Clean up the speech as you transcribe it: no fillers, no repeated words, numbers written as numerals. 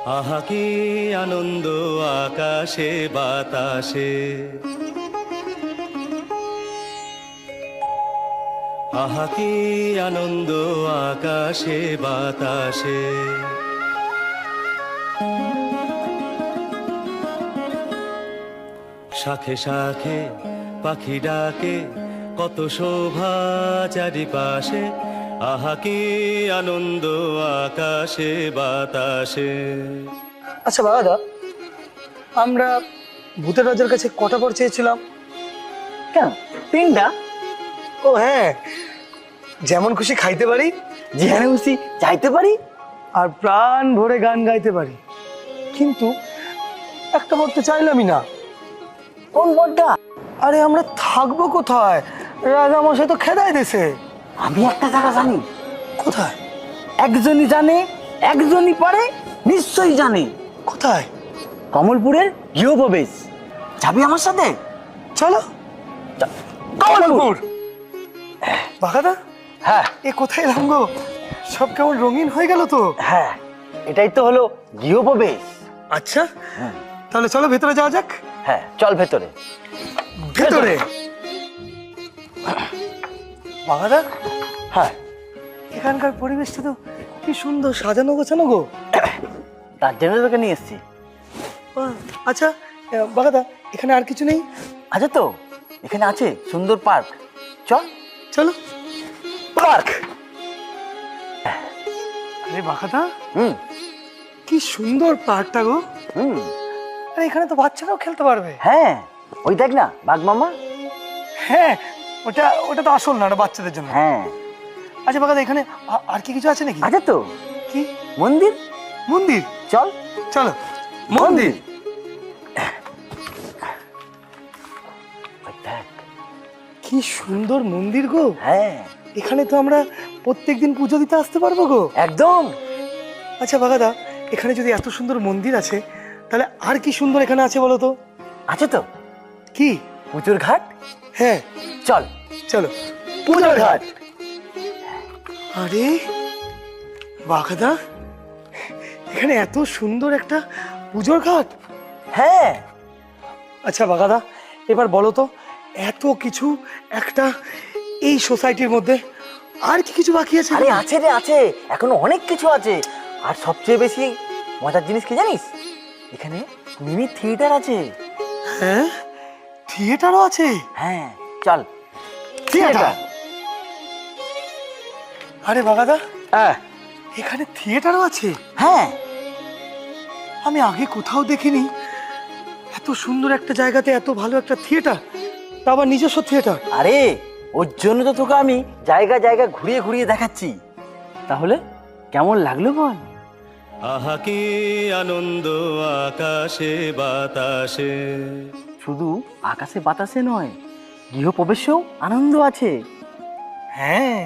আহা কি আনন্দ আকাশে বাতাসে, আহা কি আনন্দ আকাশে বাতাসে। শাখে শাখে পাখি ডাকে, কত শোভা চারিপাশে, আহা কি আনন্দ আকাশে বাতাসে। আচ্ছা বাবা, আমরা ভূতের রাজার কাছে কটা বর চেয়েছিলাম? কেন 3টা? ও হ্যাঁ, যেমন খুশি খাইতে পারি, যেখানে খুশি যাইতে পারি, আর প্রাণ ভরে গান গাইতে পারি। কিন্তু একটা বর তো চাইলামই না। কোন বরটা? আরে আমরা থাকবো কোথায়? রাজা মশাই তো খেদাই দিছে। আমি একটা জায়গা জানি। কোথায়? একজনই জানে, একজনই পারে, নিশ্চয়ই জানে। কোথায়? কমলপুরের গৃহপ্রবেশ। যাবি আমার সাথে? চলো। কমলপুর। বাঘাদা, হ্যাঁ এ কোথায় এলাম গো? সব কেমন রঙিন হয়ে গেল তো। হ্যাঁ, এটাই তো হলো গৃহপ্রবেশ। আচ্ছা তাহলে চলো ভেতরে যাওয়া যাক। হ্যাঁ চল ভেতরে। ভেতরে বাঘাদা, হ্যাঁ, এখানকার পরিবেশটা তো কি সুন্দর সাজানো গোছানো গো। তার জন্য তোকে নিয়ে এসছি। আচ্ছা বাঘাদা, এখানে আর কিছু নেই? আচ্ছা তো, এখানে আছে সুন্দর পার্ক। চল। চলো পার্ক। আরে বাঘাদা, হুম কি সুন্দর পার্কটা গো। হুম। আরে এখানে তো বাচ্চারাও খেলতে পারবে। হ্যাঁ, ওই দেখ না বাঘ মামা। হ্যাঁ, ওটা ওটা তো আসল না, ওটা বাচ্চাদের জন্য। হ্যাঁ। আচ্ছা বাঘাদা, এখানে আর কি কিছু আছে নাকি? আছে তো, কি? মন্দির। মন্দির? চল। চলো মন্দির। ওই দেখ। কি সুন্দর মন্দির গো। হ্যাঁ এখানে তো আমরা প্রত্যেকদিন পুজো দিতে আসতে পারবো গো। একদম। আচ্ছা বাঘাদা, এখানে যদি এত সুন্দর মন্দির আছে, তাহলে আর কি সুন্দর এখানে আছে বলো তো? আছে তো, কি? পুজোর ঘাট। হ্যাঁ চল। চলো পুজোর ঘাট। আরে বাঘাদা, এখানে এত সুন্দর একটা পুজোর ঘাট। হ্যাঁ। আচ্ছা বাঘাদা, এবার বলো তো, এত কিছু একটা এই সোসাইটির মধ্যে আর কি কিছু বাকি আছে? আরে আছে রে, আছে, এখনো অনেক কিছু আছে। আর সবচেয়ে বেশি মজার জিনিস কি জানিস? এখানে মিনি থিয়েটার আছে। হ্যাঁ, থিয়েটারও আছে। হ্যাঁ চল। থিয়েটার? আরে বাঘাদা, হ্যাঁ এখানে থিয়েটারও আছে? হ্যাঁ। আমি আগে কোথাও দেখিনি এত সুন্দর একটা জায়গাতে এত ভালো একটা থিয়েটার, তা আবার নিজস্ব থিয়েটার। আরে ওর জন্য তো তোকে আমি জায়গা জায়গা ঘুরিয়ে ঘুরিয়ে দেখাচ্ছি। তাহলে কেমন লাগলো বল? আহা কি আনন্দ আকাশে বাতাসে। শুধু আকাশে বাতাসে নয়, গৃহপ্রবেশেও আনন্দ আছে। হ্যাঁ